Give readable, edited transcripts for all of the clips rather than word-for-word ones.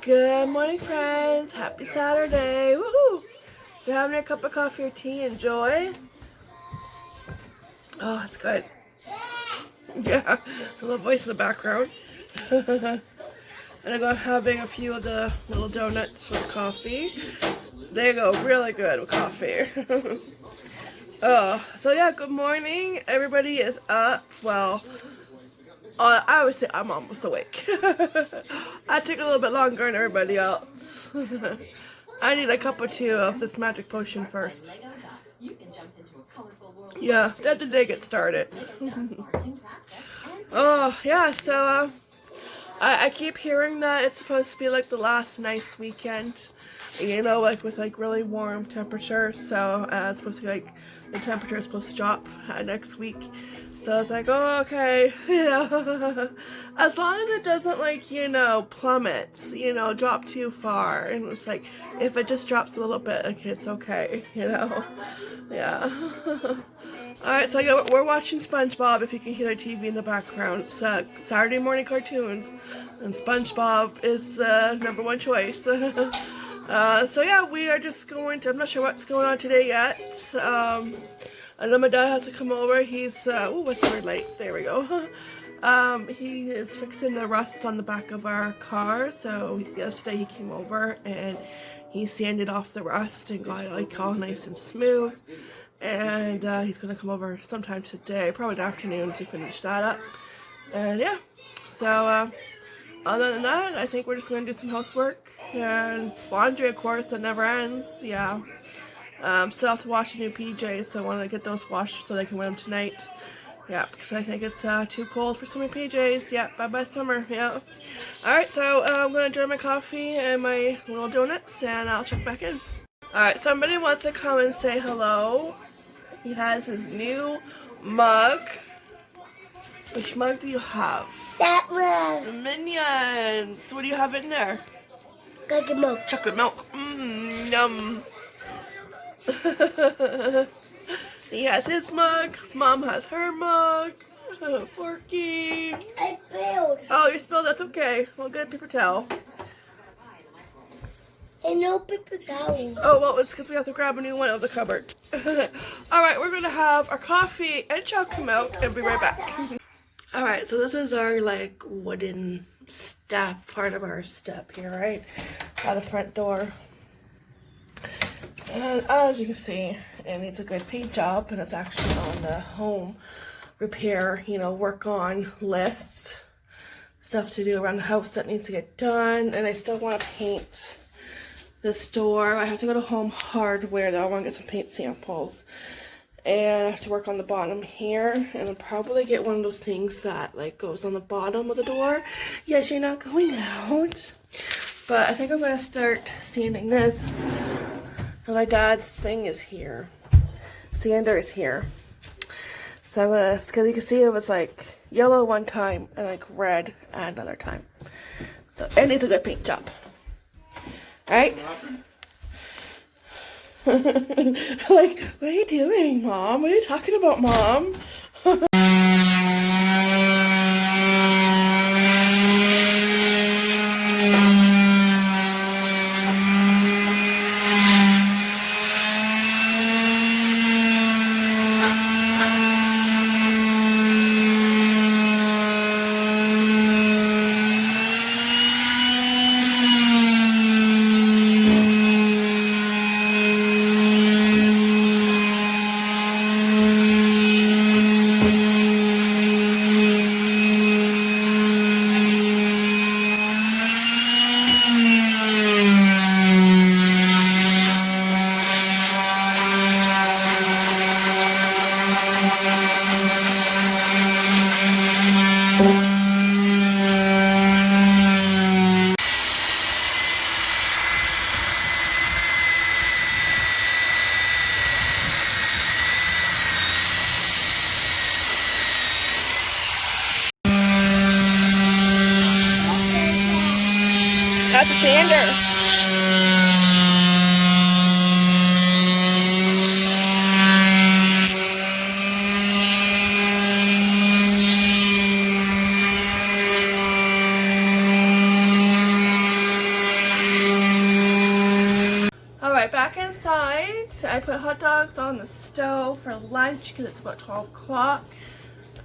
Good morning, friends. Happy Saturday. Woohoo! If you're having a cup of coffee or tea, enjoy. Oh, it's good. Yeah, a little voice in the background. And I go having a few of the little donuts with coffee. They go really good with coffee. So yeah, good morning. Everybody is up. Well, I would say I'm almost awake. I take a little bit longer than everybody else. I need a cup or two of this magic potion first. Yeah, let the day get started. Oh, yeah, so I keep hearing that it's supposed to be like the last nice weekend, you know, like with like really warm temperatures. So it's supposed to be like the temperature is supposed to drop next week. So it's like, oh, okay, you know, as long as it doesn't like, you know, plummet, you know, drop too far. And it's like, if it just drops a little bit, like, it's okay, you know, yeah. Alright, so yeah, we're watching SpongeBob, if you can hear the TV in the background. It's Saturday morning cartoons, and SpongeBob is the #1 choice. So yeah, we are just going to, I'm not sure what's going on today yet. I know my dad has to come over. He's, oh, what's the red light? There we go. He is fixing the rust on the back of our car. So yesterday he came over and he sanded off the rust and got it like all nice and smooth. And he's going to come over sometime today, probably in the afternoon, to finish that up. And yeah, so other than that, I think we're just going to do some housework and laundry, of course, that never ends. Yeah. Still have to wash the new PJs, so I want to get those washed so they can wear them tonight. Yeah, because I think it's too cold for summer PJs. Yeah, bye-bye summer. Yeah. Alright, so I'm going to enjoy my coffee and my little donuts, and I'll check back in. Alright, somebody wants to come and say hello. He has his new mug. Which mug do you have? That one. The Minions. What do you have in there? Chocolate milk. Chocolate milk. Mmm, yum. He has his mug. Mom has her mug. Forky. I spilled. Oh, you spilled. That's okay. We'll get a paper towel. And no paper towel. Oh, well, it's because we have to grab a new one out of the cupboard. Alright, we're going to have our coffee and chocolate milk and be right back. Alright, so this is our, like, wooden step, part of our step here, right? By the front door. And as you can see, it needs a good paint job, and it's actually on the home repair, you know, work on list. Stuff to do around the house that needs to get done, and I still want to paint this door. I have to go to Home Hardware though. I want to get some paint samples, and I have to work on the bottom here, and I'll probably get one of those things that like goes on the bottom of the door. Yes, you're not going out, but I think I'm going to start sanding this. And my dad's thing is here. Sander is here. So I'm gonna, because you can see it was like yellow one time and like red another time. So it needs a good paint job. Alright? Like, what are you doing, Mom? What are you talking about, Mom? That's a sander. Alright, back inside. I put hot dogs on the stove for lunch because it's about 12 o'clock.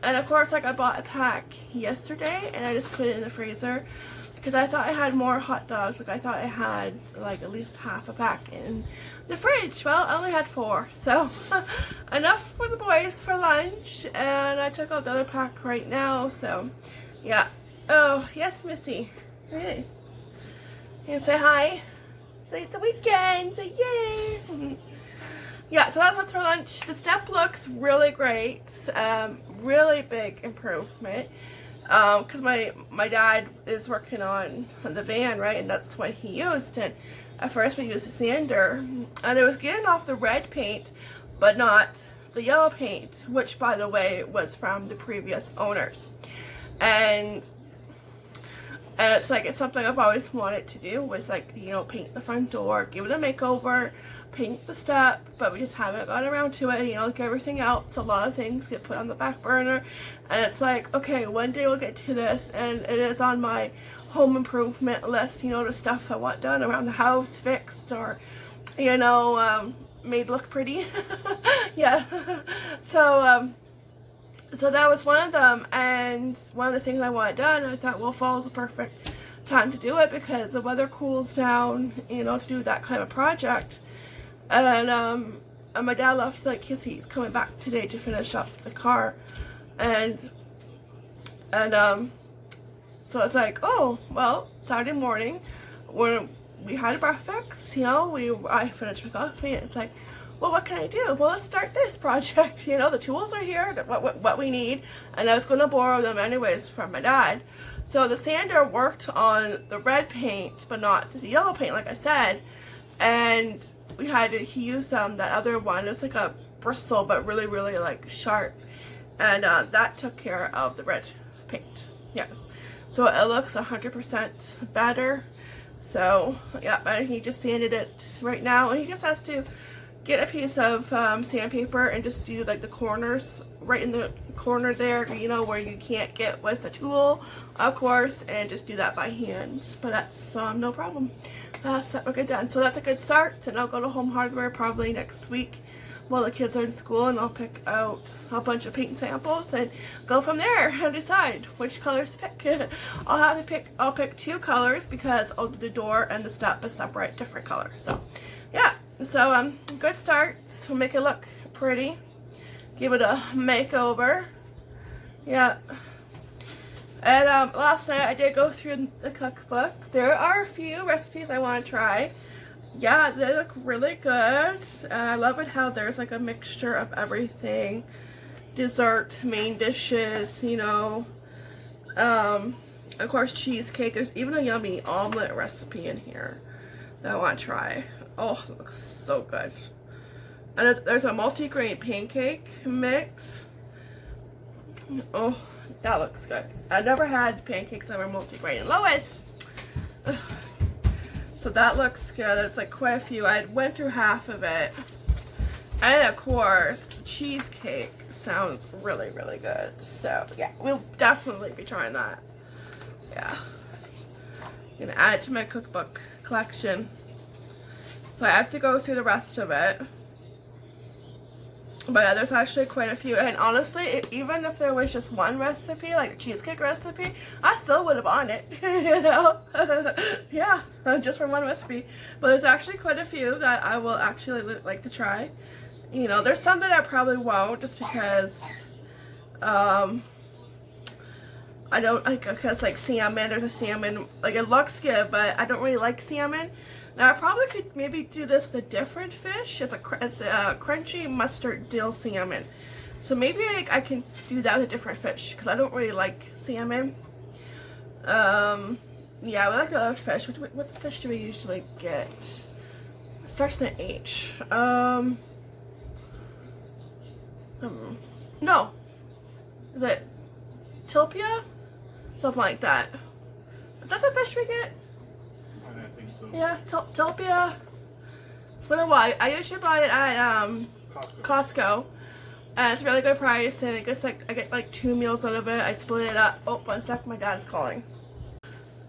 And of course, like, I bought a pack yesterday and I just put it in the freezer because I thought I had more hot dogs. Like, I thought I had like at least half a pack in the fridge. Well, I only had 4, so enough for the boys for lunch. And I took out the other pack right now, so yeah. Oh, yes, Missy. Hey. You can say hi. Say it's a weekend. Say yay. Yeah, so that's what's for lunch. The step looks really great. Really big improvement. Because my dad is working on the van, right? And that's what he used. And at first we used a sander. And it was getting off the red paint, but not the yellow paint. Which, by the way, was from the previous owners. And it's like, it's something I've always wanted to do, was like, you know, paint the front door, give it a makeover, paint the step, but we just haven't got around to it, you know, like everything else. A lot of things get put on the back burner, and it's like, okay, one day we'll get to this, and it is on my home improvement list, you know, the stuff I want done around the house, fixed, or, you know, made look pretty. Yeah. So that was one of them, and one of the things I wanted done, I thought, well, fall is the perfect time to do it because the weather cools down, you know, to do that kind of project. And my dad left, like, he's coming back today to finish up the car, and so it's like, oh, well, Saturday morning, when we had breakfast, you know, I finished my coffee, and it's like, well, what can I do? Well, let's start this project. You know, the tools are here, what we need, and I was going to borrow them anyways from my dad. So the sander worked on the red paint, but not the yellow paint, like I said. And he used that other one. It's like a bristle, but really, really like sharp. And that took care of the red paint. Yes. So it looks 100% better. So yeah, and he just sanded it right now, and he just has to get a piece of sandpaper and just do like the corners, right in the corner there, you know, where you can't get with a tool, of course, and just do that by hand. But that's no problem. So we're good done. So that's a good start, and I'll go to Home Hardware probably next week while the kids are in school, and I'll pick out a bunch of paint samples and go from there and decide which colors to pick. I'll pick 2 colors because the door and the step is separate, different colors. So yeah. So good start. We'll make it look pretty. Give it a makeover. Yeah. And last night I did go through the cookbook. There are a few recipes I want to try. Yeah, they look really good. I love it how there's like a mixture of everything. Dessert, main dishes, you know. Of course, cheesecake. There's even a yummy omelet recipe in here that I want to try. Oh, it looks so good. And there's a multi-grain pancake mix. Oh, that looks good. I've never had pancakes that were multi-grain. Lois! Ugh. So that looks good. There's like quite a few. I went through half of it. And of course, the cheesecake sounds really, really good. So yeah, we'll definitely be trying that. Yeah. I'm gonna add it to my cookbook collection. So I have to go through the rest of it. But yeah, there's actually quite a few. And honestly, even if there was just one recipe, like a cheesecake recipe, I still would have bought it. You know? Yeah, just for one recipe. But there's actually quite a few that I will actually like to try. You know, there's some that I probably won't just because I don't like, because like salmon, there's a salmon, like it looks good, but I don't really like salmon. Now I probably could maybe do this with a different fish. It's a crunchy mustard dill salmon. So maybe I can do that with a different fish because I don't really like salmon. Yeah, we like other fish. What fish do we usually get? It starts with an H. No. Is it tilapia? Something like that. Is that the fish we get? I think so. Yeah, tilapia. It's been a while. I usually buy it at Costco. And it's a really good price, and it gets like, I get like 2 meals out of it. I split it up. Oh, one sec, my dad is calling.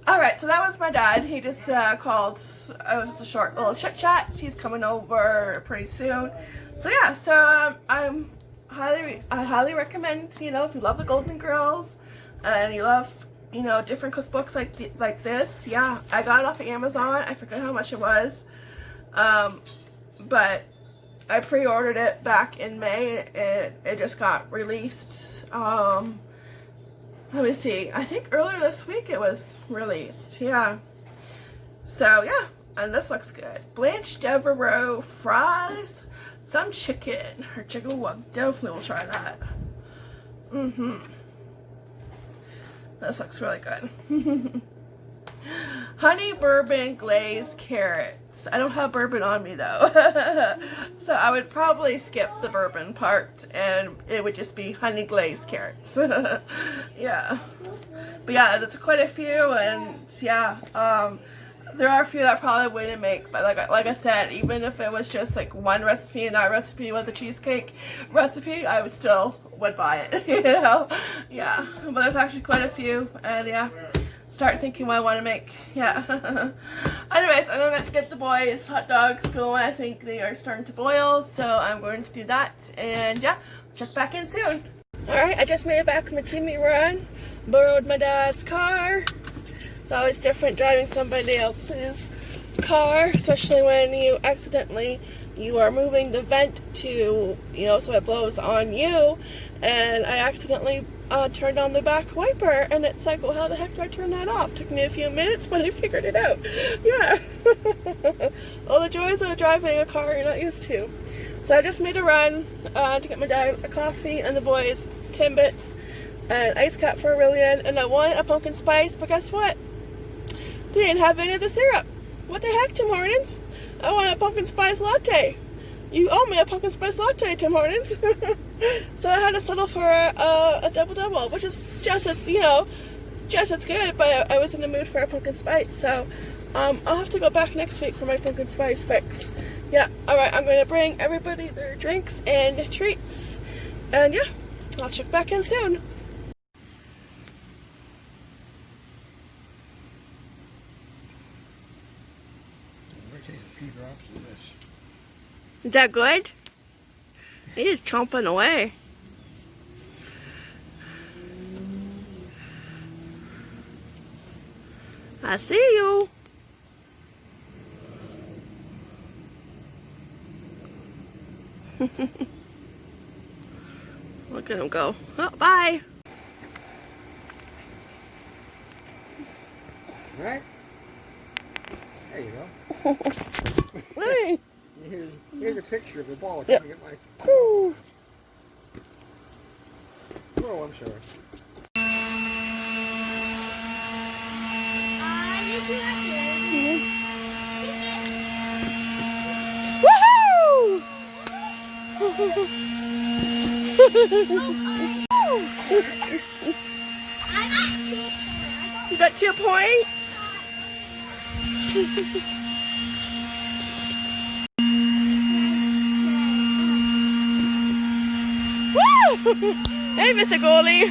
Alright, so that was my dad. He just called. It was just a short little chit chat. He's coming over pretty soon. So yeah, so I highly recommend, you know, if you love the Golden Girls and you love, you know, different cookbooks like this. Yeah, I got it off of Amazon. I forget how much it was. But I pre-ordered it back in May. It just got released. Let me see. I think earlier this week it was released. Yeah. So yeah, and this looks good. Blanched Devereaux fries, some chicken. Her chicken wug. Definitely will try that. This looks really good. Honey bourbon glazed carrots. I don't have bourbon on me though. So I would probably skip the bourbon part and it would just be honey glazed carrots. Yeah. But yeah, there's quite a few, and yeah, there are a few that I probably wouldn't make, but like I said, even if it was just like one recipe and that recipe was a cheesecake recipe, I would buy it, you know? Yeah. But there's actually quite a few, and yeah. Start thinking what I want to make. Yeah. Anyways, I'm going to get the boys hot dogs going. I think they are starting to boil, so I'm going to do that. And yeah, check back in soon. Alright, I just made it back from a teamy run. Borrowed my dad's car. It's always different driving somebody else's car, especially when you are moving the vent to, you know, so it blows on you. And I accidentally turned on the back wiper, and it's like, well, how the heck do I turn that off? Took me a few minutes, but I figured it out. Yeah. All the joys of driving a car you're not used to. So I just made a run to get my dad a coffee and the boys Timbits and ice cap for Aurelian, and I wanted a pumpkin spice, but guess what? They didn't have any of the syrup. What the heck, Tim Hortons? I want a pumpkin spice latte. You owe me a pumpkin spice latte, Tim Hortons. So I had to settle for a double-double, which is just as, you know, just as good, but I was in the mood for a pumpkin spice. So I'll have to go back next week for my pumpkin spice fix. Yeah, alright, I'm going to bring everybody their drinks and treats. And yeah, I'll check back in soon. Is that good? He's chomping away. I see you. Look at him go. Oh, bye. Right? There you go. Hey. Here's a picture of the ball. Yep. Get my... Woo. Oh, I'm sorry. You got 2 points. Woo! Hey, Mr. Goalie.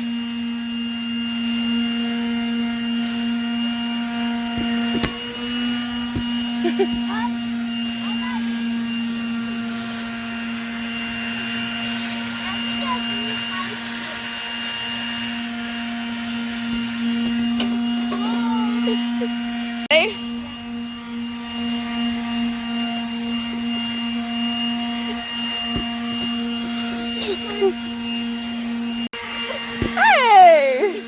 Hey. Hey!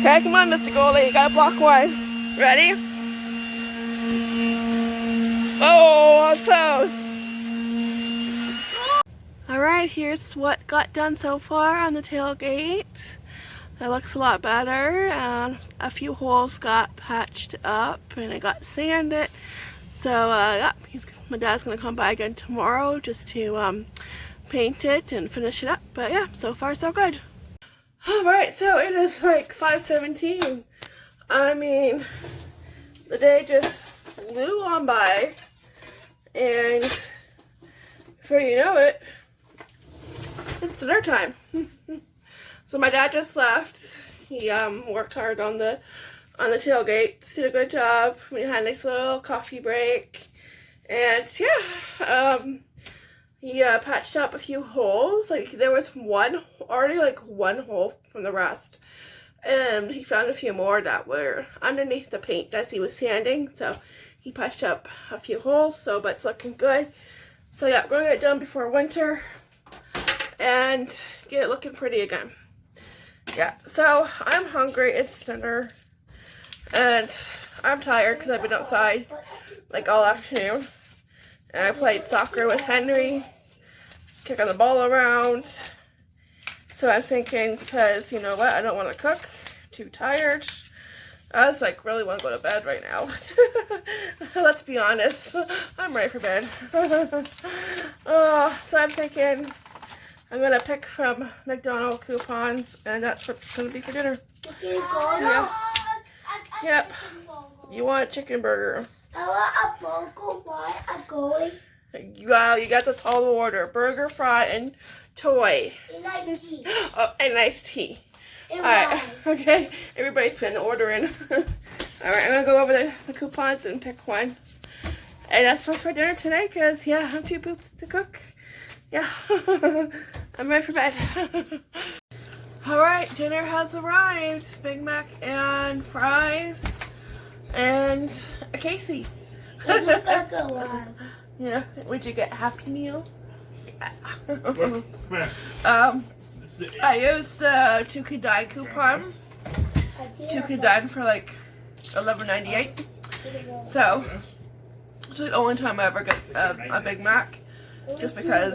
Okay, come on, Mr. Goalie. You gotta block one. Ready? Oh, that was close. Alright, here's what got done so far on the tailgate. It looks a lot better, and a few holes got patched up and it got sanded. So yeah, my dad's gonna come by again tomorrow just to paint it and finish it up. But yeah, so far so good. Alright, so it is like 5:17. I mean, the day just flew on by, and before you know it, it's dinner time. So my dad just left. He worked hard on the tailgate, did a good job. We had a nice little coffee break, and yeah, he patched up a few holes. Like there was already one hole from the rust, and he found a few more that were underneath the paint as he was sanding. So he patched up a few holes. But it's looking good. So yeah, we're gonna get it done before winter and get it looking pretty again. Yeah, so I'm hungry. It's dinner, and I'm tired because I've been outside like all afternoon. And I played soccer with Henry, kicking the ball around. So I'm thinking, because you know what, I don't want to cook, too tired. I was like, really want to go to bed right now. Let's be honest, I'm ready for bed. So I'm thinking I'm going to pick from McDonald's coupons, and that's what's going to be for dinner. Yeah. Yep. You want a chicken burger? I want a burger, fry, a goy, Wow, you got the tall order. Burger, fry, and toy. and a tea. Oh, and iced tea. And Alright, wine. okay. Everybody's putting the order in. Alright, I'm going to go over the coupons and pick one. And that's what's for dinner today, because, yeah, I'm too pooped to cook. Yeah, I'm ready for bed. Alright, dinner has arrived. Big Mac and fries and a Casey. It looks like a wine. Yeah, would you get a Happy Meal? Come here. This is I used the 2 could dine coupon. 2 could dine for like $11.98. So it's the only time I ever get a Big Mac, just because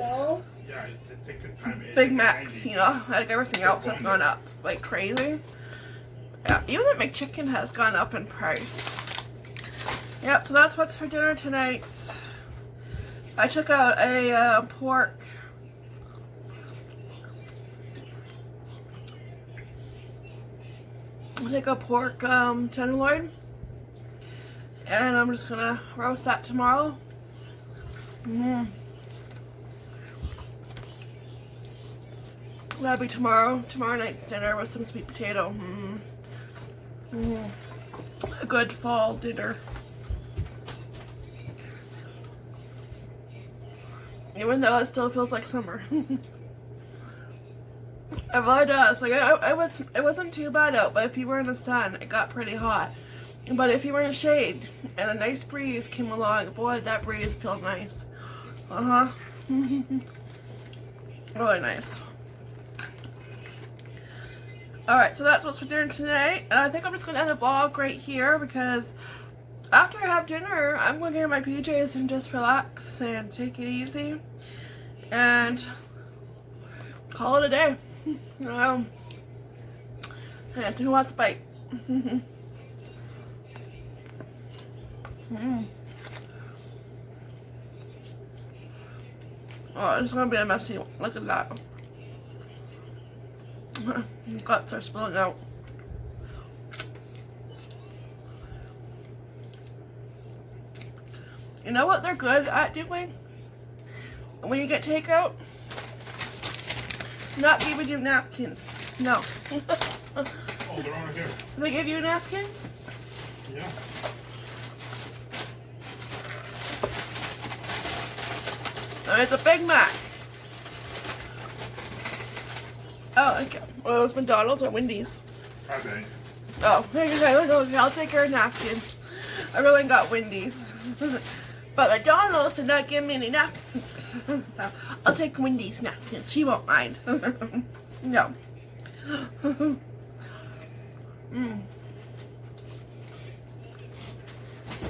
Yeah, take good time. Big Macs, you know, like everything else has gone up like crazy. Yeah, even the McChicken has gone up in price. Yep, so that's what's for dinner tonight. I took out a pork. I take a pork tenderloin, and I'm just gonna roast that tomorrow. That'll be tomorrow night's dinner with some sweet potato. A good fall dinner. Even though it still feels like summer. It really does. Like it wasn't too bad out, but if you were in the sun, it got pretty hot. But if you were in the shade and a nice breeze came along, boy, that breeze feels nice. Really nice. Alright, so that's what's for dinner tonight. And I think I'm just going to end the vlog right here, because after I have dinner, I'm going to get in my PJs and just relax and take it easy. And call it a day. And who wants a bite? Oh, it's going to be a messy one. Look at that. The guts are spilling out. You know what they're good at doing? When you get takeout? Not giving you napkins. No. Oh, they're over here. They give you napkins? Yeah. It's a Big Mac. Oh, okay. Well, it was McDonald's or Wendy's. Okay. Oh, okay, I'll take her napkin. I really got Wendy's. But McDonald's did not give me any napkins. So I'll take Wendy's napkins. She won't mind. No.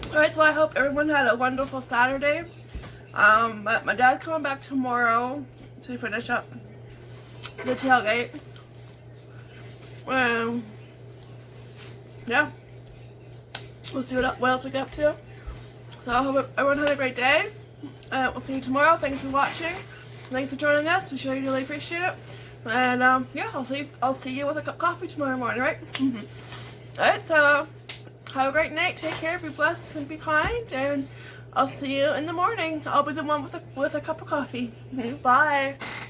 Alright, so I hope everyone had a wonderful Saturday. My dad's coming back tomorrow, to finish up the tailgate. Yeah. We'll see what else we get up to. So I hope everyone had a great day. We'll see you tomorrow. Thanks for watching. Thanks for joining us. We sure really appreciate it. And yeah, I'll see you with a cup of coffee tomorrow morning, right? Alright, so have a great night. Take care. Be blessed and be kind. And I'll see you in the morning. I'll be the one with a cup of coffee. Bye.